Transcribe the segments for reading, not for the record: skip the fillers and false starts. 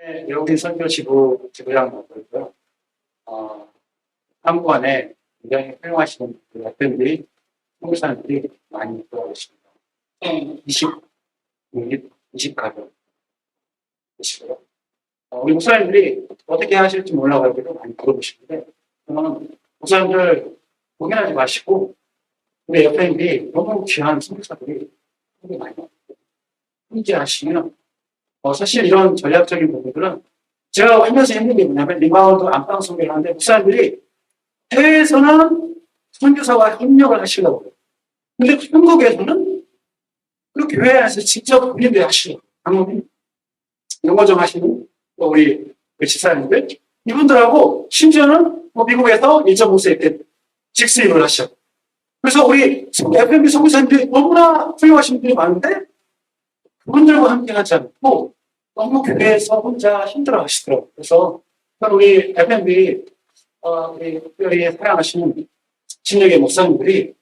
네, 외국인 선교 지부장 맡고있고요. 한국안에 굉장히 훌륭하신 학생들이, 한국 사람들이 많이 들어오십니다. 20가족 계시고요. 우리 목사님들이 어떻게 하실지 몰라가지고 많이 물어보시는데, 저는 목사님들 고민하지 마시고, 우리 FMB 너무 귀한 선교사들이 많이 나옵니다. 훈계하시면, 사실 이런 전략적인 부분들은 제가 하면서 힘든 게 뭐냐면 리바운드 안방 선교를 하는데 목사님들이 해외에서는 선교사와 협력을 하시려고 해요. 근데 한국에서는 그 교회 안에서 직접 본인들이 하시려고 한국인 영어정 하시는 우리 집사님들 이분들하고 심지어는 미국에서 1.5세 때 직수입을 하셔. 그래서 우리 FMB 선교사님들이 너무나 훌륭하신 분들이 많은데 그분들과 함께 하지 않고 너무 교회에서 혼자 힘들어 하시더라고요. 그래서 우리 FMB 우리 특별히 사랑하시는 진혁의 목사님들이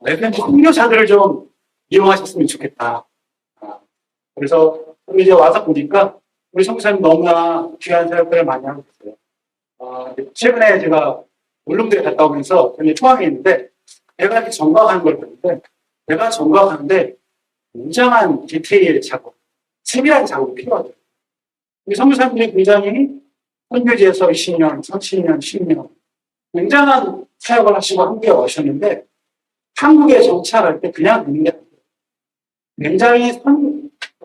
FMB 선교사들을 좀 이용하셨으면 좋겠다. 그래서 이제 와서 보니까 우리 선교사님 너무나 귀한 사역들을 많이 하고 있어요. 최근에 제가 울릉도에 갔다 오면서 굉장히 포항에 있는데 배가 이렇게 정박하는 걸 보는데 배가 정박하는데 굉장한 디테일 작업, 세밀한 작업이 필요하더라고요. 우리 선교사님들이 굉장히 선교지에서 20년, 30년, 10년 굉장한 사역을 하시고 한국에 오셨는데 한국에 정착할 때 그냥 있는 게 아니에요. 굉장히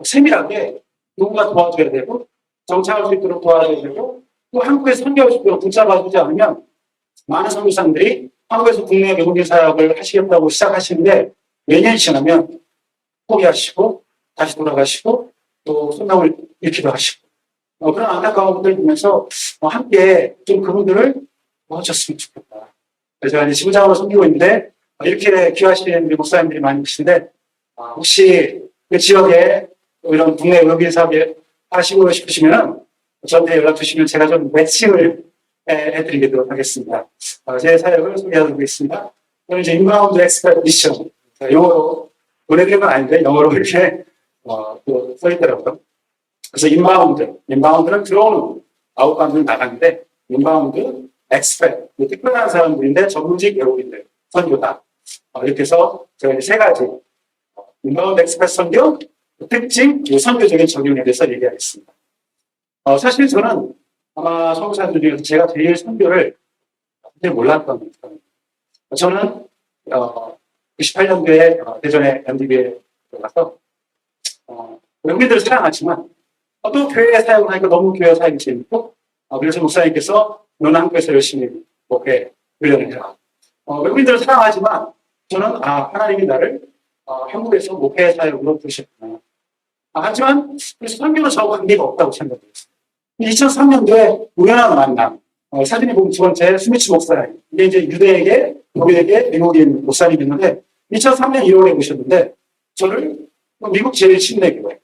세밀하게 누군가 도와줘야 되고 정착할 수 있도록 도와줘야 되고 또 한국에 선교할 수 있도록 붙잡아주지 않으면 많은 선교사님들이 한국에서 국내 외국인 사역을 하시겠다고 시작하시는데 몇 년이 지나면 포기하시고 다시 돌아가시고 또 소명을 잃기도 하시고 그런 안타까운 분들 보면서 함께 좀 그분들을 도와줬으면 좋겠다. 그래서 제가 이제 지부장으로 섬기고 있는데 이렇게 귀하신 우리 목사님들이 많이 계시는데 혹시 그 지역에 이런 국내 외국인 사업에 하시고 싶으시면 저한테 연락 주시면 제가 좀 매칭을 해드리도록 하겠습니다. 제 사역을 소개하고 있습니다. 오늘 이제 인바운드 엑스페디션 영어로 보내드린 건 아닌데 영어로 이렇게 또 써있더라고요. 그래서 인바운드는 들어오는 아웃바운드는 나가는데 인바운드 엑스펙 특별한 사람들인데 전문직 외국인들 선교다. 이렇게 해서 제가 세 가지 인바운드 엑스펙 선교 특징 선교적인 적용에 대해서 얘기하겠습니다. 사실 저는 아마 선교사들 중에서 제가 제일 선교를 몰랐던 거예요. 저는 98년도에 대전의 MDB에 들어가서 외국인들을 사랑하지만 또 교회 사역을 하니까 너무 교회 사역이 재밌고 그래서 목사님께서 너는 한국에서 열심히 목회 훈련을 해라. 외국인들을 사랑하지만 저는 하나님이 나를 한국에서 목회 사역으로 부르셨구나. 하지만 그래서 선교는 저하고 관계가 없다고 생각했어요. 2003년도에 우연한 만남. 사진에 보면 두 번째 스미츠 목사님. 이게 이제 유대에게 독일에게 미국인 목사님이었는데 2003년 1월에 오셨는데 저를 미국 제일 침례교회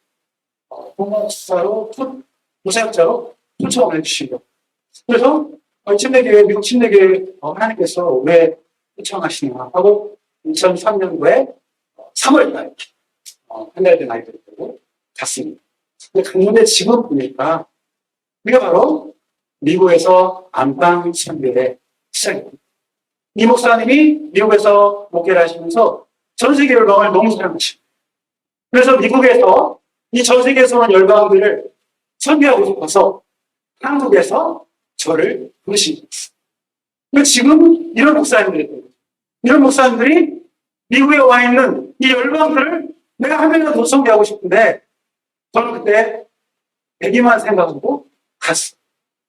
부사역자로 초청을 해주시고 그래서 침례교회 미국 침례교회 하나님께서 왜 초청하시냐 하고 2003년도에 3월달 한 달 된 아이들을 보고 갔습니다. 근데 갔는데 지금 보니까 우리가 바로 미국에서 안방 선교의 시작입니다. 이 목사님이 미국에서 목회를 하시면서 전 세계 열방을 너무 사랑하십니다. 그래서 미국에서 이 전 세계에서 온 열방들을 선교하고 싶어서 한국에서 저를 부르신 거예요. 지금 이런 목사님들이 미국에 와 있는 이 열방들을 내가 한 명이라도 더 선교하고 싶은데 저는 그때 배기만 생각하고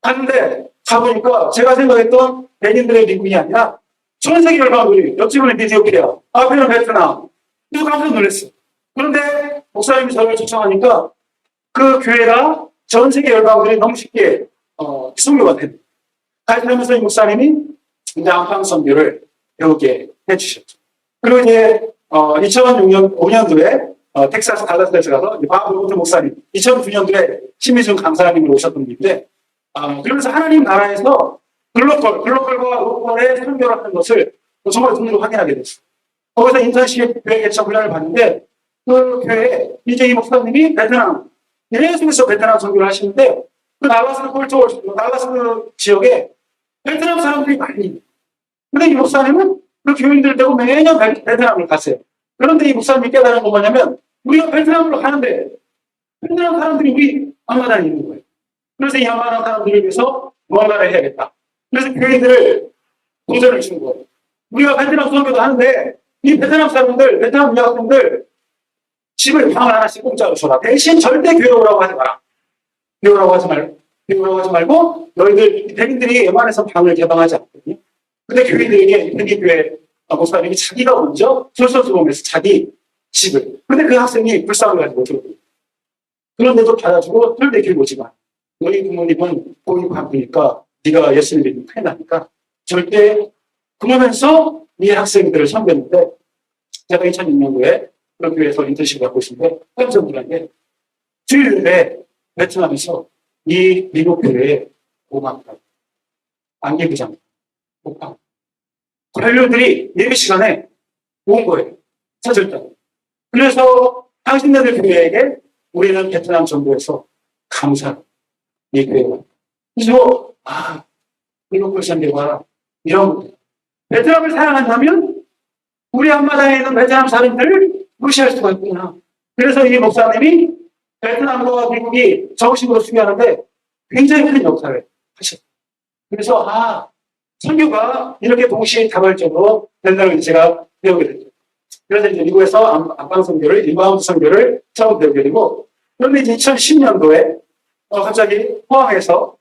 갔는데 가보니까 제가 생각했던 백인들의 미국이 아니라 전 세계 열방들이 옆집은 에티오피아, 앞에는 베트남. 그래서 깜짝 놀랐어요. 그런데 목사님이 저를 초청하니까 그 교회가 전 세계 열방들이 너무 쉽게 선교가 됩니다. 가르치면서 이 목사님이 이제 안방 선교를 배우게 해주셨죠. 그리고 이제 2006년 5년도에 텍사스 달라스에서 가서 바브로트 목사님 2009년도에 심희준 강사님으로 오셨던 분인데 그러면서 하나님 나라에서 글로벌과 로컬의 선교를 하는 것을 정말 눈으로 확인하게 됐어요. 거기서 인턴십 교회 개척 훈련을 받는데 그 교회에 이제 이 목사님이 베트남 계속해서 베트남 선교를 하시는데 그 달라스 지역에 베트남 사람들이 많이 있는. 근데 이 목사님은 그 교인들 되고 매년 베트남을 갔어요. 그런데 이 목사님이 깨달은 건 뭐냐면 우리가 베트남으로 가는데 베트남 사람들이 우리 앞마당에 있는 거예요. 그래서 이 앞마당 사람들을 위해서 뭔가를 해야겠다. 그래서 교인들을 도전을 주는 거예요. 우리가 베트남 선교도 하는데 이 베트남 사람들, 베트남 유학생들 집을 방 하나씩 공짜로 줘라. 대신 절대 교회 오라고 하지 마라. 교회 오라고 하지 말고 너희들 백인들이 웬만해서 방을 개방하지 않거든요. 근데 교회들에게 백인교회 목사님이 자기가 먼저 솔선수범해서 자기 집을. 근데 그 학생이 불쌍을 가지고 들어오고. 그런데도 받아주고 절대 교회 오지 마. 너희 부모님은 고위 관부니까 네가 예수님 믿으면 큰일 나니까 절대. 그러면서 이 학생들을 섬겼는데 제가 2006년도에 그런 교회에서 인턴십을 갖고 있는데 깜짝 놀란 게 주일에 베트남에서 이 미국 교회에 오만가 안개부장 목방 관료들이 예배 시간에 온 거예요. 찾을 그래서 당신네들 교회에게 우리는 베트남 정부에서 감사를 이 교회가. 그래서 미국 불산대가 이런 것들. 베트남을 사랑한다면 우리 앞마당에 있는 베트남 사람들을 무시할 수가 있구나. 그래서 이 목사님이 베트남과 미국이 정식으로 수교하는데 굉장히 큰 역할을 하셨어요. 그래서 선교가 이렇게 동시다발적으로 된다는 걸 제가 배우게 됐죠. 그래서 이제 미국에서 안방 선교를, 인바운드 선교를 처음 배우게 되고, 그런데 이제 2010년도에 갑자기 포항에서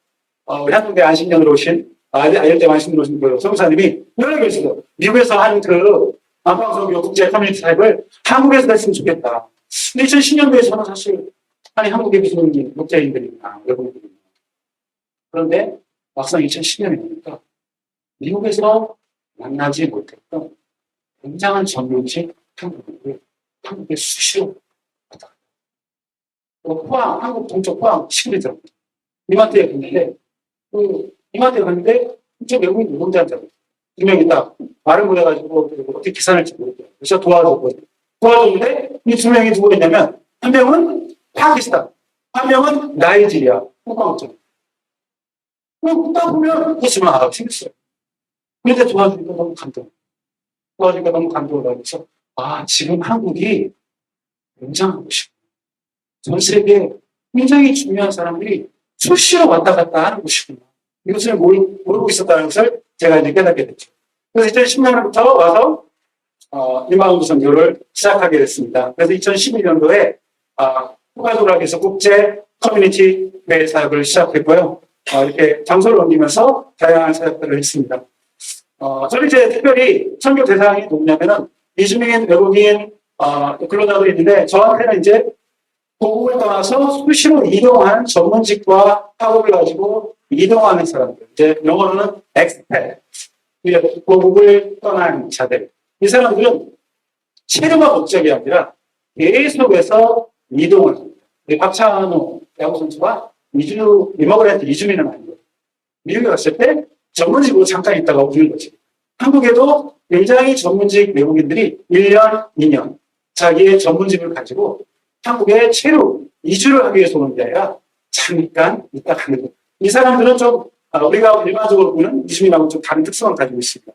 한국대 안식년으로 오신 아열대 안식년으로 오신 그 선교사님이 연락이 있어요. 미국에서 한 그 안방 선교 국제 커뮤니티 사역을 한국에서 했으면 좋겠다. 근데 2010년도에 저는 사실 아니 한국에 무슨 목자인들이나 외국인들이나 그런데 막상 2010년에 보니까 미국에서 만나지 못했던 굉장한 전문직 한국인들 한국에 수시로 왔다 갔다. 포항, 한국 동쪽 포항 시골이더라고요. 이마트에 갔는데 이마트에 갔는데 저 외국인 노동자인 두 명이 딱 말을 못해가지고 어떻게 계산할지 모르겠어요. 그래서 도와줬는데 이 두 명이 누구 있냐면 한 명은 파키스탄, 한 명은 나이지리아, 호빵점. 딱 보면 그렇지만 생겼어요. 그런데 도와주니까 너무 감동을 받아서 지금 한국이 굉장한 곳이고 전 세계에 굉장히 중요한 사람들이 수시로 왔다 갔다 하는 곳이구나. 이것을 모르고 있었다는 것을 제가 이제 깨닫게 됐죠. 그래서 2010년부터 와서 인바운드 선교를 시작하게 됐습니다. 그래서 2011년도에 후가도락에서 국제 커뮤니티 교회 사역을 시작했고요. 이렇게 장소를 옮기면서 다양한 사역들을 했습니다. 저는 이제 특별히 선교 대상이 누구냐면은 이주민, 외국인, 근로자도 있는데 저한테는 이제 고국을 떠나서 수시로 이동하는 전문직과 학업을 가지고 이동하는 사람들. 이제 영어로는 엑스팻. 고국을 떠난 자들. 이 사람들은 체류가 목적이 아니라 계속해서 이동을 합니다. 박찬호 야구 선수가 이머그랜트 이주민은 아니고 미국에 갔을 때 전문직으로 잠깐 있다가 오는 거지. 한국에도 굉장히 전문직 외국인들이 1년, 2년 자기의 전문직을 가지고 한국에 체류, 이주를 하기 위해서 오는 게 아니라 잠깐 있다 가는 거예요. 이 사람들은 좀 우리가 일반적으로 보는 이주민하고 좀 다른 특성을 가지고 있습니다.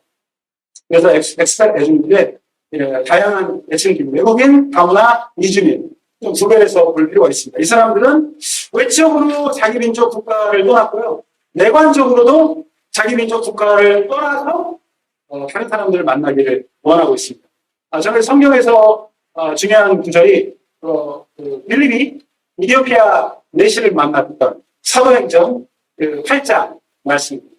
그래서 엑스팻 애주민들의 다양한 애칭 기구, 외국인, 다문화, 이주민 좀 구별해서 볼 필요가 있습니다. 이 사람들은 외적으로 자기 민족 국가를 떠났고요. 내관적으로도 자기 민족 국가를 떠나서 다른 사람들을 만나기를 원하고 있습니다. 저는 성경에서 중요한 구절이 빌립이 이디오피아 내시를 만났던 사도행전 8장 말씀입니다.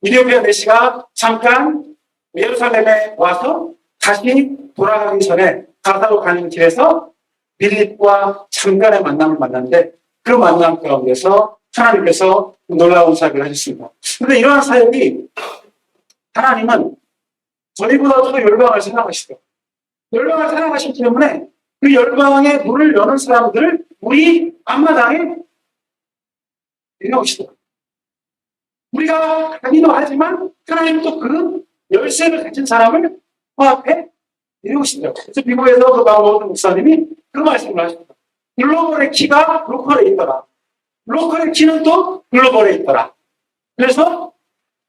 이디오피아 내시가 잠깐 예루살렘에 와서 다시 돌아가기 전에 가사로 가는 길에서 빌립과 잠깐의 만남을 만났는데 그 만남 가운데서 하나님께서 놀라운 사역을 하셨습니다. 그런데 이러한 사역이 하나님은 저희보다도 열방을 사랑하시죠. 열방을 사랑하시기 때문에 그 열방의 문을 여는 사람들을 우리 앞마당에 내려오시더라고요. 우리가 가기도 하지만 하나님도 그 열쇠를 가진 사람을 코앞에 내려오시더라고요. 그래서 미국에서 그 바울로 목사님이 그 말씀을 하십니다. 글로벌의 키가 로컬에 있더라. 로컬의 키는 또 글로벌에 있더라. 그래서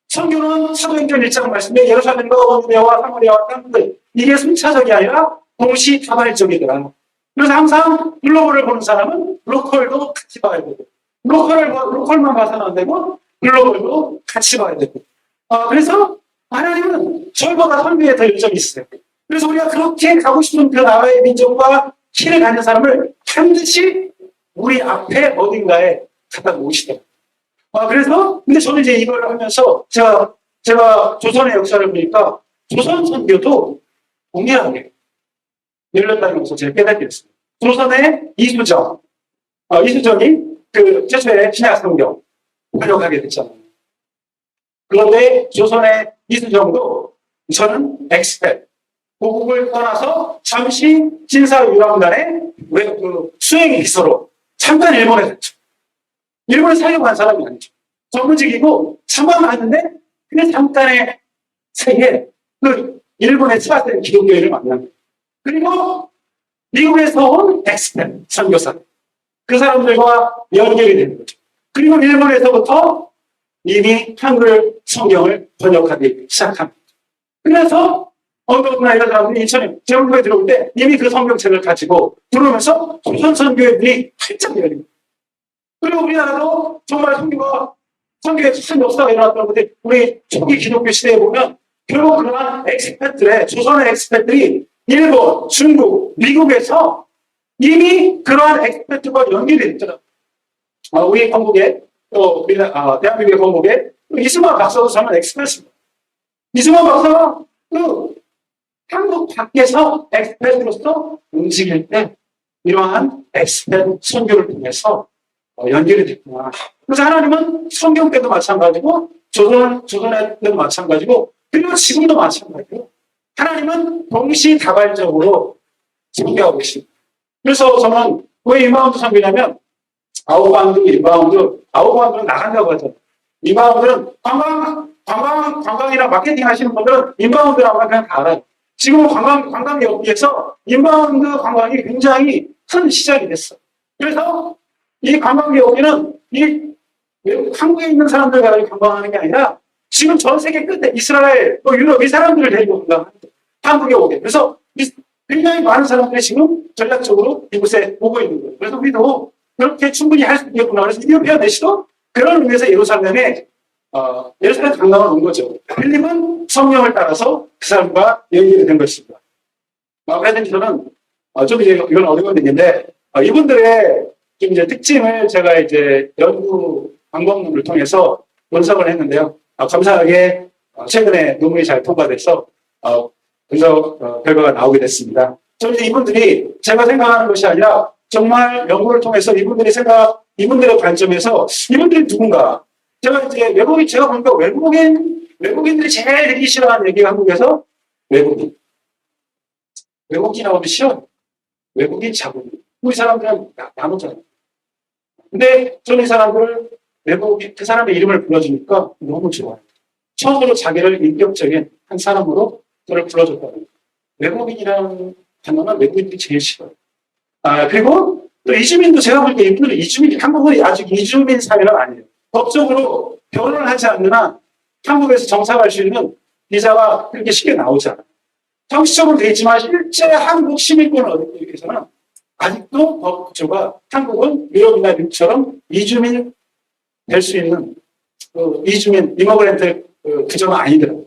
선교는 사도행전 1장 말씀에 예루살렘과 어디와 사마리아와 땅들 이게 순차적이 아니라 동시다발적이더라. 그래서 항상 글로벌을 보는 사람은 로컬도 같이 봐야 되고 로컬만 봐서는 안 되고 글로벌도 같이 봐야 되고 그래서 하나님은 저희보다 선교에 더 열정이 있어요. 그래서 우리가 그렇게 가고 싶은 그 나라의 민족과 키를 갖는 사람을 반드시 우리 앞에 어딘가에 갖다 놓으시더라고요. 그래서 근데 저는 이제 이걸 하면서 제가 조선의 역사를 보니까 조선 선교도 동일하게 열렸다는 것을 제가 깨닫게 됐습니다. 조선의 이수정이 그 최초의 신약 성경 번역하게 됐잖아요. 그런데 조선의 이수정도 저는 엑스펫 고국을 떠나서 잠시 진사유람단의 수행 기서로 잠깐 일본에 갔죠. 일본에 살려고 한 사람이 아니죠. 전문직이고 잠깐 갔는데 그냥 잠깐의 사이에 그 일본에 추가된 기독교인을 만납니다. 그리고 미국에서 온 엑스펜 선교사 그 사람들과 연결이 되는 거죠. 그리고 일본에서부터 이미 한글 성경을 번역하기 시작합니다. 그래서 어느 날 이런 사람들이 인천에 제국에 들어올 때 이미 그 성경책을 가지고 들어오면서 조선 선교회들이 활짝 열립니다. 그리고 우리나라도 정말 선교의 큰 역사가 일어났던 건데 우리 초기 기독교 시대에 보면 결국 그러한 조선의 엑스패트들이 일본, 중국, 미국에서 이미 그러한 엑스패트와 연결이 됐잖아요. 우리 건국에 또 대한민국의 건국에 이승만 박사도 저는 엑스패트입니다. 이승만 박사가 한국 밖에서 엑스패트로서 움직일 때 이러한 엑스패트 선교를 통해서 연결이 됐구나. 그래서 하나님은 성경 때도 마찬가지고 조선의 때도 마찬가지고 그리고 지금도 마찬가지고 하나님은 동시다발적으로 선교하고 계십니다. 그래서 저는 왜 인바운드 선교냐면 아웃바운드는 나간다고 하죠. 인바운드는 관광이나 마케팅 하시는 분들은 인바운드라고 하면 그냥 다 알아요. 지금 관광업계에서 인바운드 관광이 굉장히 큰 시작이 됐어. 그래서 이 관광업계는 한국에 있는 사람들 가지고 관광하는 게 아니라 지금 전 세계 끝에 이스라엘, 유럽 이 사람들을 데리고 관광하는 거예요. 한국에 오게. 그래서 굉장히 많은 사람들이 지금 전략적으로 이곳에 오고 있는 거예요. 그래서 우리도 그렇게 충분히 할 수 있겠구나. 그래서 이디오피아 내시도 그런 의미에서 예루살렘 관광을 온 거죠. 필립은 성령을 따라서 그 사람과 연결이 된 것입니다. 그래서 저는 좀 이제 이건 어려운 얘기인데 이분들의 좀 이제 특징을 제가 이제 연구 방법론을 통해서 분석을 했는데요. 감사하게 최근에 논문이 잘 통과돼서 분석 결과가 나오게 됐습니다. 저는 이제 이분들이 제가 생각하는 것이 아니라 정말 연구를 통해서 이분들의 관점에서 이분들이 누군가 제가 이제 제가 보니까 외국인들이 제일 듣기 싫어하는 얘기가 한국에서 외국인 나오면 싫어. 외국인 자국인. 우리 사람들은 나누잖아요. 근데 저는 이 사람들을 그 사람의 이름을 불러주니까 너무 좋아요. 처음으로 자기를 인격적인 한 사람으로 저를 불러줬다는 거예요. 외국인이라는 단어는 외국인들이 제일 싫어요. 그리고 또 이주민도 제가 볼 때 한국은 아직 이주민 사회는 아니에요. 법적으로 결혼을 하지 않는 한 한국에서 정착할 수 있는 비자가 그렇게 쉽게 나오지 않아요. 정치적으로 되어 있지만 실제 한국 시민권을 얻기 위해서는 아직도 법 구조가 한국은 유럽이나 미국처럼 이주민 될 수 있는 이주민, 이머그랜트 구조는 아니더라고요.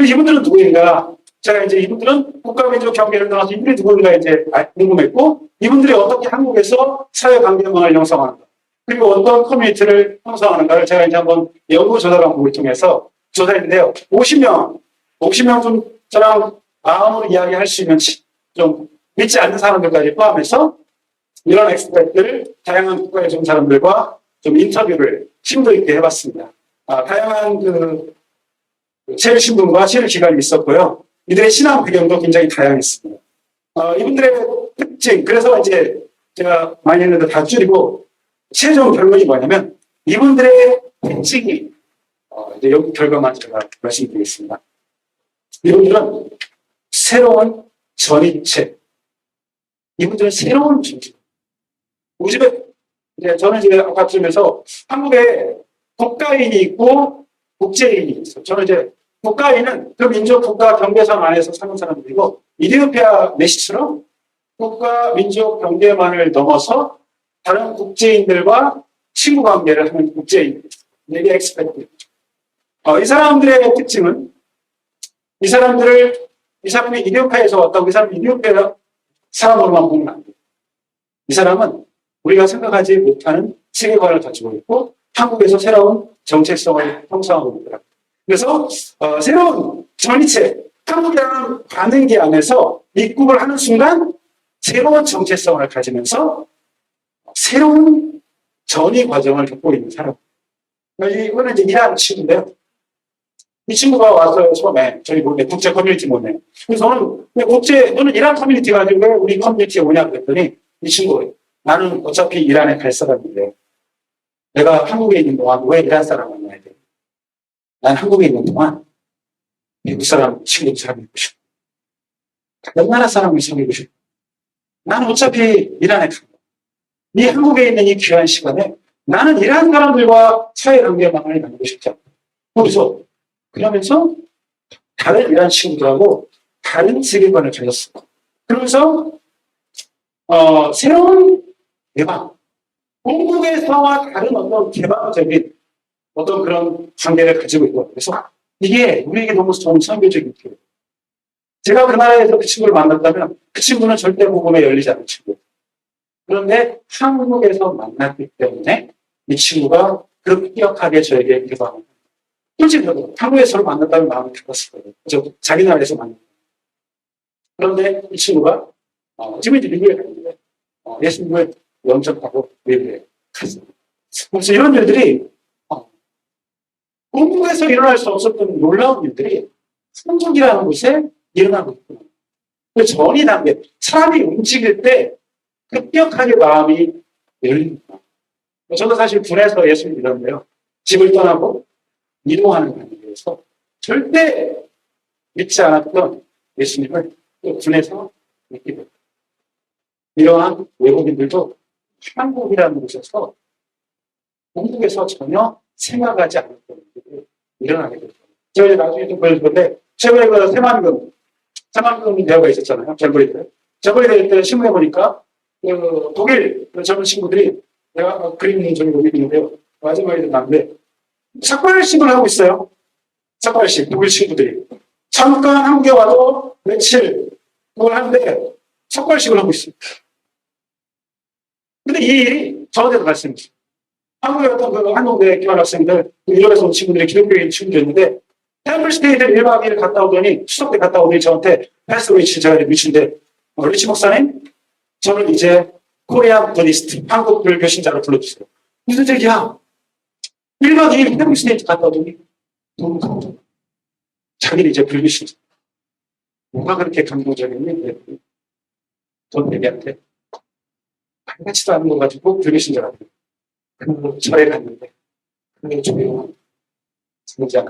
이분들은 누구인가? 제가 이제 이분들은 국가민족 경계를 떠나서 이분들이 누구인가 이제 궁금했고 이분들이 어떻게 한국에서 사회관계망을 형성하는가 그리고 어떤 커뮤니티를 형성하는가를 제가 이제 한번 연구 조사 방법을 통해서 조사했는데요. 50명 좀 저랑 마음으로 이야기할 수 있는 좀 믿지 않는 사람들까지 포함해서 이런 엑스퍼트를 다양한 국가에 좀 사람들과 좀 인터뷰를 심도 있게 해봤습니다. 다양한 체류 신분과 체류 기간이 있었고요. 이들의 신앙 배경도 굉장히 다양했습니다. 이분들의 특징, 그래서 이제 제가 많이 했는데 다 줄이고 최종 결론이 뭐냐면 이분들의 특징이 이제 여기 결과만 제가 말씀드리겠습니다. 이분들은 새로운 전이체, 이분들은 새로운 존재. 우리 집에 저는 이제 아까쯤에서 한국에 국가인이 있고 국제인이 있어요. 저는 이제 국가인은 그 민족 국가 경계선 안에서 사는 사람들이고, 이디오피아 내시처럼 국가 민족 경계만을 넘어서 다른 국제인들과 친구 관계를 하는 국제인, 이게 엑스패트. 이 사람들의 특징은, 이 사람이 이디오피아에서 왔다고 이 사람이 이디오피아 사람으로만 보면 안 돼요. 이 사람은 우리가 생각하지 못하는 세계관을 가지고 있고 한국에서 새로운 정체성을 형성하고 있더라고요. 그래서 새로운 전이체, 한국이라는 반응기 안에서 입국을 하는 순간 새로운 정체성을 가지면서 새로운 전이 과정을 겪고 있는 사람. 이거는 이제 일하는 친구인데요. 이 친구가 와서 처음에 저희 모네 국제 커뮤니티 모네. 그래서 너는 이란 커뮤니티 가지고 왜 우리 커뮤니티에 오냐 그랬더니 이 친구, 나는 어차피 이란에 갈 사람인데 내가 한국에 있는 동안 왜 이란 사람 만나야 돼? 난 한국에 있는 동안 미국 사람, 친구 사람이고 싶어. 다른 나라 사람을 사귀고 싶어. 나는 어차피 이란에 가. 이 한국에 있는 이 귀한 시간에 나는 이란 사람들과 사회관계망을 나누고 싶지 않다. 그래서 그러면서 다른 이란 친구들하고 다른 세계관을 가졌어. 그러면서 새로운 개방, 공국에서와 다른 어떤 개방적인 어떤 그런 관계를 가지고 있고, 그래서 이게 우리에게 너무 좋은 선교적인 기회. 제가 그 나라에서 그 친구를 만났다면 그 친구는 절대 복음에 열리지 않은 친구. 그런데 한국에서 만났기 때문에 이 친구가 급격하게 저에게 개방을. 솔직히 한국에서 저를 만났다면 마음이 깊었을 거예요. 자기 나라에서 만났어요. 그런데 이 친구가 지금 이제 미국에 갔는데 예수님을 영접하고 미국에 갔어요. 그래서 이런 일들이 한국에서 일어날 수 없었던 놀라운 일들이 한국이라는 곳에 일어나고 있구나. 그 전이 단계, 사람이 움직일 때 급격하게 마음이 열립니다. 저도 사실 군에서 예수님 믿었는데요. 집을 떠나고 이동하는 관계에서 절대 믿지 않았던 예수님을 또 군에서 믿게 됩니다. 이러한 외국인들도 한국이라는 곳에서 한국에서 전혀 생각하지 않았던 일들이 일어나게 됩니다. 제가 이제 나중에 좀 보여줄 건데, 최근에 그 새만금 대회가 있었잖아요. 재벌이 될 때 신문에 보니까 그 독일 젊은 친구들이, 내가 그림 저기 여기 있는데요. 마지막에 나는데 삭발식을 하고 있어요. 삭발식, 독일 친구들이. 잠깐 한국에 와도 며칠 그걸 하는데 삭발식을 하고 있어요. 근데 이 일이 저한테도 발생했어요. 한국에 어떤 그 한동대 교환 학생들, 유럽에서 온 친구들이 기독교인 친구들이었는데, 템플 스테이를 1박 2일 갔다 오더니, 추석 때 갔다 오더니 저한테, 패스트 리치, 제가 리치인데, 리치 목사님, 저는 이제 코리안 버니스트, 한국 불교신자로 불러주세요. 무슨 얘기야? 1박 2일 템플 스테이 갔다 오더니, 너무 감동. 자기는 이제 불교신자. 뭐가 그렇게 감동적이니? 돈 내기한테. 반같지도 않은 거 가지고 불교신자가 돼요. 그 절에 갔는데, 그게 조용한, 진짜,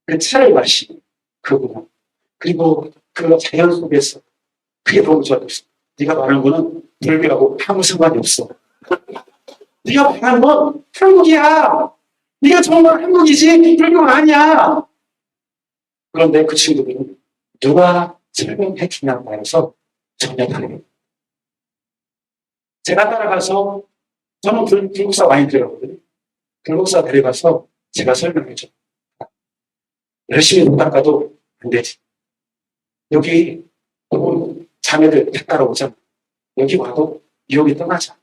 그 차를 마시고, 그구나. 그리고 그 자연 속에서, 그게 너무 좋았어. 네가 말하는 거는 불교하고 아무 상관이 없어. 네가 말하는 건 한국이야. 네가 정말 한국이지, 불교가 아니야. 그런데 그 친구들은 누가 설명해 주냐고 말해서 전혀 다르게. 제가 따라가서, 저는 불국사 많이 데려가거든요. 불국사 데려가서 제가 설명해줘. 열심히 돈 닦아도 안 되지. 여기 자매들 다 따라오잖아. 여기 와도 유혹이 떠나잖아.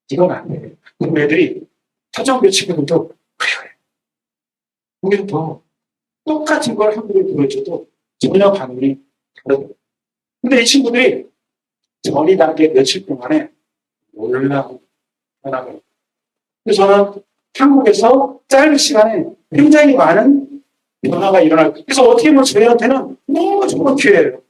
이건 안 돼. 그럼 애들이 타정교 친구들도 그래. 우리는 더 똑같은 걸 한국에 보여줘도 전혀 반응이 다르더라고요. 근데 이 친구들이 전이 단계 며칠 동안에 놀라운 변화가 있어요. 그래서 저는 한국에서 짧은 시간에 굉장히 많은 변화가 일어나고, 그래서 어떻게 보면 저희한테는 너무 좋은 기회예요.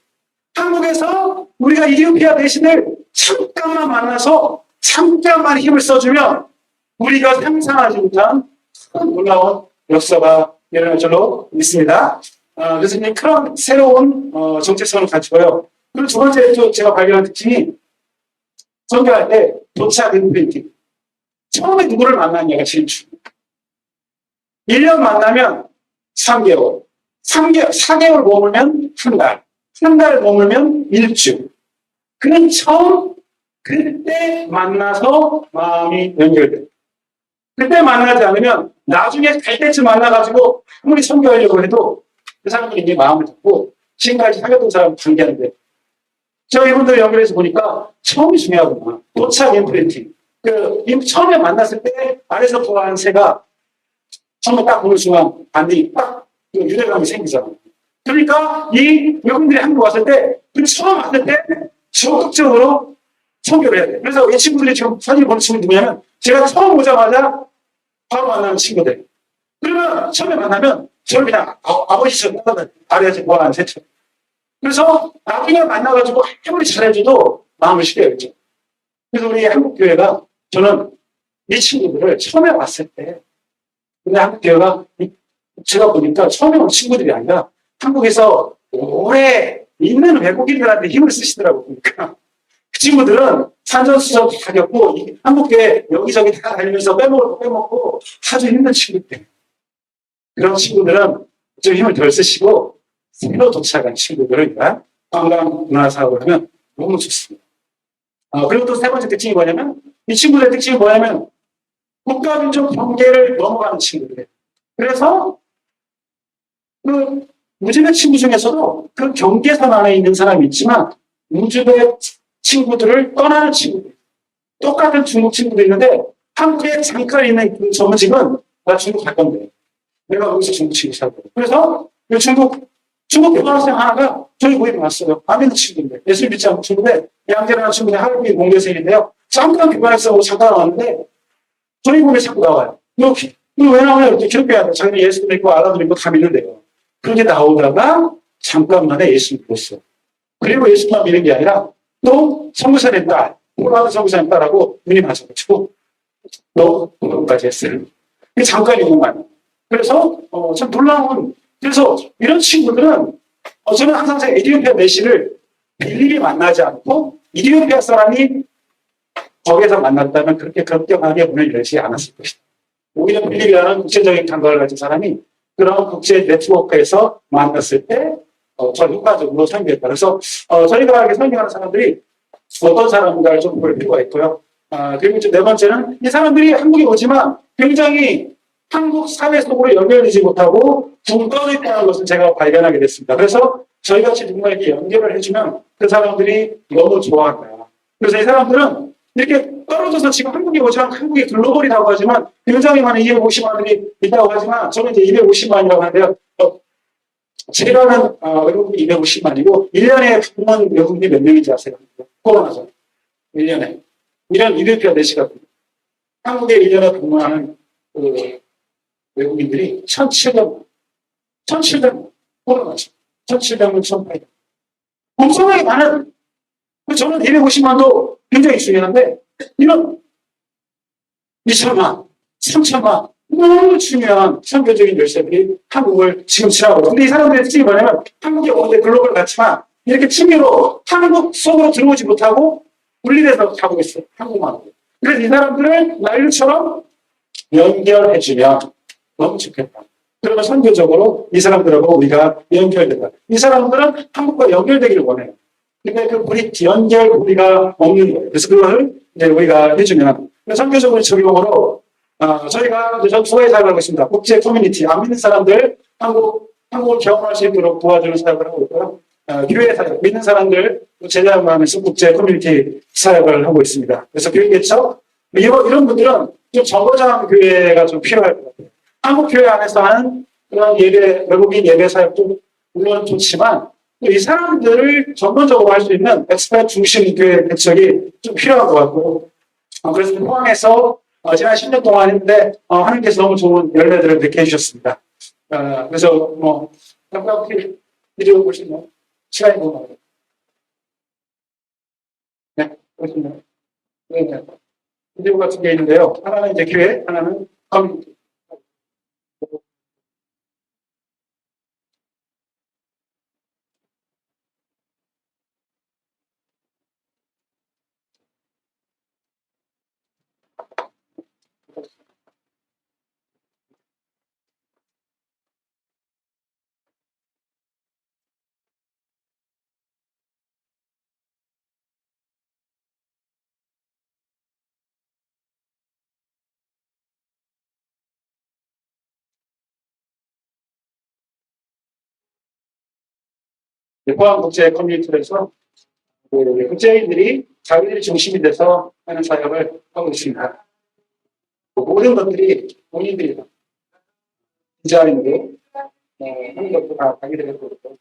한국에서 우리가 이디오피아 대신을 잠깐만 만나서 잠깐만 힘을 써주면 우리가 상상하지 못한 놀라운 역사가 일어날 줄로 믿습니다. 그래서 그런 새로운 정체성을 가지고요. 그리고 두 번째 또 제가 발견한 특징이, 선교할 때 도착 임프린팅. 처음에 누구를 만났냐가 제일 중요해요. 1년 만나면 3개월, 4개월 머물면 한 달, 한 달 머물면 일주. 그는 처음 그때 만나서 마음이 연결돼요. 그때 만나지 않으면 나중에 갈 때쯤 만나가지고 아무리 선교하려고 해도 그 사람들이 이제 마음을 잡고 지금까지 사귀었던 사람 관계하는데 저 이분들 연결해서 보니까 처음이 중요하구나. 도착 임프린팅. 처음에 만났을 때 아래서 부화한 새가 처음에 딱 보는 순간 반응이 딱 유대감이 생기잖아. 그러니까 이 외국인들이 한국 왔을 때 그 처음 왔을 때 적극적으로 선교를 해야 돼. 그래서 이 친구들이 지금 사진 보는 친구들 누구냐면 제가 처음 오자마자 바로 만나는 친구들. 그러면 처음에 만나면 저를 그냥 아버지처럼 아래에서 부화한 새처럼. 그래서 나중에 만나가지고 아무리 잘해줘도 마음을 식혀야겠죠. 그래서 우리 한국교회가 저는 이 친구들을 처음에 왔을 때 근데 한국교회가 제가 보니까 처음에 온 친구들이 아니라 한국에서 오래 있는 외국인들한테 힘을 쓰시더라고요. 그러니까 그 친구들은 산전수전 다 겪고 한국교회 여기저기 다 다니면서 빼먹을 거 빼먹고 아주 힘든 친구들. 그런 친구들은 좀 힘을 덜 쓰시고 새로 도착한 친구들을 관광 문화사업을 하면 너무 좋습니다. 그리고 또 세 번째 특징이 뭐냐면 이 친구들의 특징이 뭐냐면 국가민족 경계를 넘어가는 친구들이에요. 그래서 그 무지배 친구 중에서도 그 경계선 안에 있는 사람이 있지만 무지배 친구들을 떠나는 친구들. 똑같은 중국 친구도 있는데 한국에 잠깐 있는 그 전문직은 나 중국 갈 건데 내가 거기서 중국 친구 살고 그래서 그 중국 교환학생 하나가 저희 모임에 왔어요. 아미는 친구인데 예수 믿지 않는 친구인데 양재라는 친구인데 할아버지 공대생인데요. 잠깐 교환학생하고 잠깐 왔는데 저희 몸에 자꾸 나와요. 너 왜 나오냐? 이렇게 기록해야 돼. 자기는 예수 믿고 알아도 믿고 다 믿는데요. 그렇게 나오다가 잠깐만에 예수 믿었어. 그리고 예수만 믿는 게 아니라 또 선교사님 딸, 폴라드 선교사님 딸하고 눈이 맞아가지고 너 그것까지 했어요. 이게 잠깐 있는 거예요. 그래서 참 놀라운 그래서 이런 친구들은 저는 항상 제가 에티오피아 메시를 일일이 만나지 않고 에티오피아 사람이 거기에서 만났다면 그렇게 급격하게 문을 열지 않았을 것이다. 오히려 빌립이라는 국제적인 감각을 가진 사람이 그런 국제 네트워크에서 만났을 때 더 효과적으로 설교했다. 그래서 저희가 이렇게 설교하는 사람들이 어떤 사람인가를 좀 볼 필요가 있고요. 그리고 이제 네 번째는 이 사람들이 한국에 오지만 굉장히 한국 사회 속으로 연결되지 못하고 붕 떠져 있다는 것을 제가 발견하게 됐습니다. 그래서 저희 같이 누군가에게 연결을 해주면 그 사람들이 너무 좋아한다. 그래서 이 사람들은 이렇게 떨어져서 지금 한국에 오지만 한국이 글로벌이라고 하지만 굉장히 많은 250만들이 있다고 하지만 저는 이제 250만이라고 하는데요. 제가 아는 외국인이 250만이고 1년에 방문 외국인이 몇 명인지 아세요? 코로나죠. 1년에. 1년 이ትዮጵ이아 내시가 한국에 1년에 방문하는 그 외국인들이 1,700만. 1,700만. 코로나죠. 1,700만, 1,800만. 엄청나게 많은 저는 250만도 굉장히 중요한데 이런 2천만, 3천만 너무 중요한 선교적인 열쇠들이 한국을 지금 지나고 근데 이 사람들의 특징이 뭐냐면 한국에 오는데 글로벌 같지만 이렇게 취미로 한국 속으로 들어오지 못하고 분리돼서 가고 있어요. 한국만. 그래서 이 사람들을 난류처럼 연결해주면 너무 좋겠다. 그러면 선교적으로 이 사람들하고 우리가 연결된다. 이 사람들은 한국과 연결되기를 원해요. 근데 그 연결고리가 없는 거예요. 그래서 그걸 이제 우리가 해주면 선교적으로 적용으로 저희가 전 소외 사역을 하고 있습니다. 국제 커뮤니티 안 믿는 사람들 한국을 경험할 수 있도록 도와주는 사역을 하고 있고요. 교회 사역 믿는 사람들 제자를 하면서 국제 커뮤니티 사역을 하고 있습니다. 그래서 교회겠죠. 이런 분들은 좀 정거장 교회가 좀 필요할 것 같아요. 한국 교회 안에서 하는 그런 예배 외국인 예배 사역도 물론 좋지만 이 사람들을 전문적으로 할 수 있는 엑스퍼트 중심 교회 개척이 좀 필요한 것 같고 그래서 포항에서 지난 10년 동안 했는데 하나님께서 너무 좋은 열매들을 맺게 해주셨습니다. 그래서 뭐 잠깐 비디오 보시면 시간이 너무 많아요. 네, 보시면 네, 비디오 같은 게 있는데요. 하나는 이제 교회, 하나는 커뮤니티. 포항 국제 커뮤니티에서 국제인들이 자기들이 중심이 돼서 하는 사역을 하고 있습니다. 모든 것들이 본인들이 디자인도 하는 것도 다 자기들이 하고 있고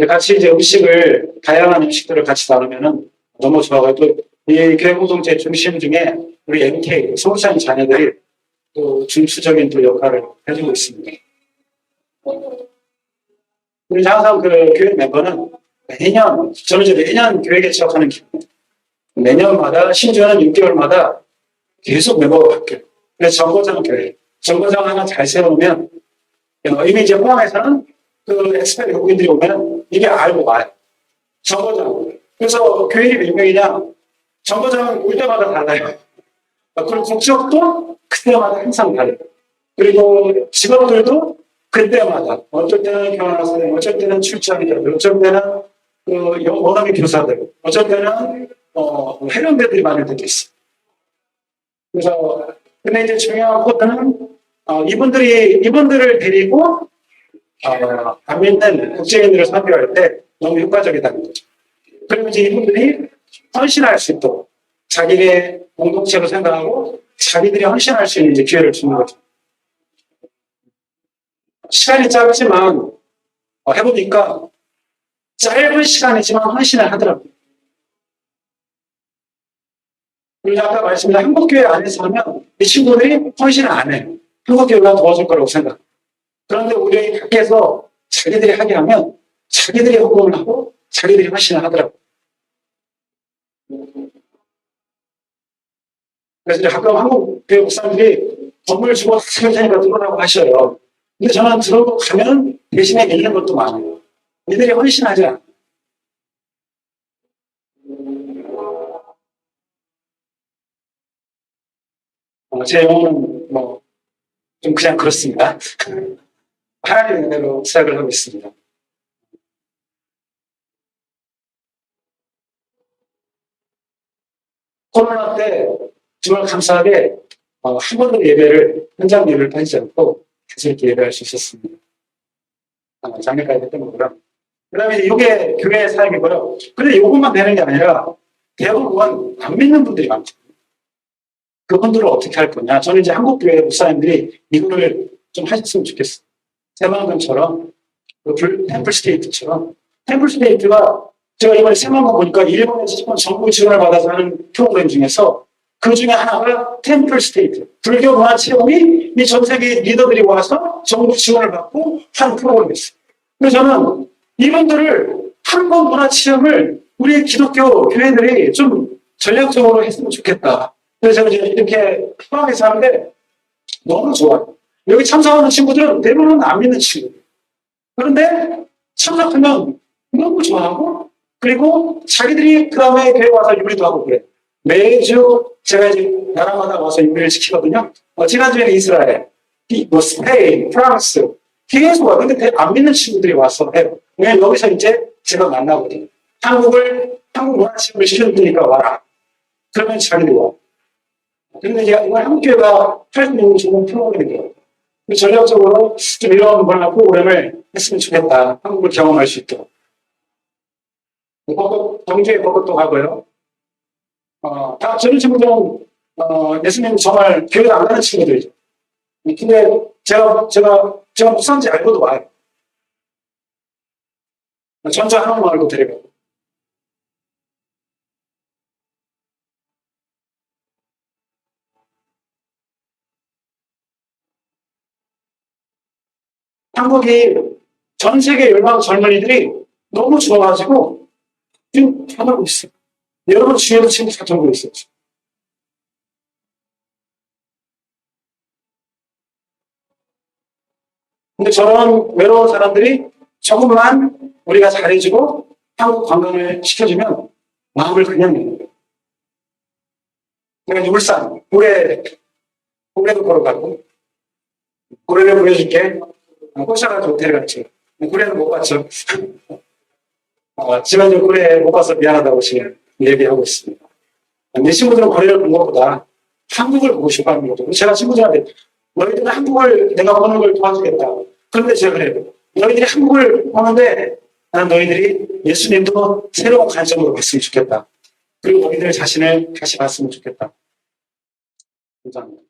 같이 이제 음식을 다양한 음식들을 같이 나누면은 너무 좋아요. 또 이 교회 공동체 중심 중에 우리 MK 소수자인 자녀들이 또 중추적인 또 역할을 해주고 있습니다. 그래서 항상 그 교회 멤버는 매년 저는 이제 매년 교회 개척하는 기분. 매년마다 심지어는 6개월마다 계속 멤버가 바뀌어요. 그래서 정거장 교회 정거장 하나 잘 세워놓으면 이미 이제 포항에서는 그 엑스페리 외국인들이 오면 이게 알고 와요. 정거장. 그래서 교회 이름이 몇 명이냐? 정거장은 올 때마다 달라요. 그리고 국적도 그때마다 항상 달라요. 그리고 직업들도 그때마다 어쩔 때는 교환학생, 어쩔 때는 출장이들, 어쩔 때는 원어민 교사들, 어쩔 때는 해병대들이 많을 때도 있어요. 그래서 근데 이제 중요한 것은 이분들을 데리고 안 믿는 국제인들을 선별할 때 너무 효과적이다는 거죠. 그러면 이제 이분들이 헌신할 수 있도록 자기의 공동체로 생각하고 자기들이 헌신할 수 있는 이제 기회를 주는 거죠. 시간이 짧지만 해보니까 짧은 시간이지만 헌신을 하더라고요. 그리고 아까 말씀드린 한국교회 안에서 하면 이 친구들이 헌신을 안 해요. 한국교회가 도와줄 거라고 생각. 그런데 우리 밖에서 자기들이 하게 하면 자기들이 헌금을 하고 자기들이 헌신을 하더라고요. 그래서 가끔 한국 교회 목사님들이 건물 주고 세울 테니까 들어오라고 하셔요. 근데 저는 들어오고 가면 대신에 잃는 것도 많아요. 이들이 헌신하지 않아요. 제 영혼은 좀 그냥 그렇습니다. 하나님의 은혜로 시작을 하고 있습니다. 코로나 때 정말 감사하게 한 번도 예배를 현장 예배를 빠지지 않고 계속 이렇게 예배할 수 있었습니다. 작년까지 했던 거고요. 그 다음에 이게 교회 사역이고요. 근데 이것만 되는 게 아니라 대부분 안 믿는 분들이 많죠. 그분들을 어떻게 할 거냐. 저는 이제 한국 교회 목사님들이 이거를 좀 하셨으면 좋겠어요. 새만금처럼 템플 스테이트처럼 템플 스테이트가 제가 이번에 새만금 보니까 일본에서 정부 지원을 받아서 하는 프로그램 중에서 그 중에 하나가 템플 스테이트 불교 문화 체험이 이 전 세계 리더들이 와서 정부 지원을 받고 하는 프로그램이었어요. 그래서 저는 이분들을 한국 문화 체험을 우리 기독교 교회들이 좀 전략적으로 했으면 좋겠다. 그래서 저는 이제 이렇게 포항에서 하는데 너무 좋아요. 여기 참석하는 친구들은 대부분 안 믿는 친구들. 그런데 참석하면 너무 좋아하고 그리고 자기들이 그 다음에 교회 와서 요리도 하고 그래. 매주 제가 이제 나라마다 와서 요리를 시키거든요. 지난주에는 이스라엘, 스페인, 프랑스 계속 와. 근데 안 믿는 친구들이 와서 해요. 왜냐면 여기서 이제 제가 만나거든요. 한국 문화체험을 시켜주니까 와라. 그러면 자기들이 와. 근데 이제 이걸 한국교회가 할 수 있는 좋은 프로그램이에요. 전략적으로 좀 이런 문화 프로그램을 했으면 좋겠다. 한국을 경험할 수 있도록. 경주에 그것도 가고요. 다 저런 친구들은, 예수님 정말 교회 안 가는 친구들이죠. 근데 제가 목사인지 알고도 와요. 전자 한국말도 데리고. 한국이 전 세계 열방 젊은이들이 너무 좋아가지고 지금 다 돌고 있어요. 여러분 주위에도 지금 다 돌고 있어요. 근데 저런 외로운 사람들이 조금만 우리가 잘해주고 한국 관광을 시켜주면 마음을 그냥 내는 거예요. 내가 이제 울산, 고래도 걸어가고, 고래를 보여줄게. 꼬셔가지고 호텔 갔지. 고래는 못 봤죠. 지난주 고래 못 봐서 미안하다고 지금 얘기하고 있습니다. 내 친구들은 고래를 본 것보다 한국을 보고 싶어 하는 거죠. 제가 친구들한테 너희들은 한국을 내가 보는 걸 도와주겠다. 그런데 제가 그래요. 너희들이 한국을 보는데 난 너희들이 예수님도 새로운 관점으로 봤으면 좋겠다. 그리고 너희들 자신을 다시 봤으면 좋겠다. 감사합니다.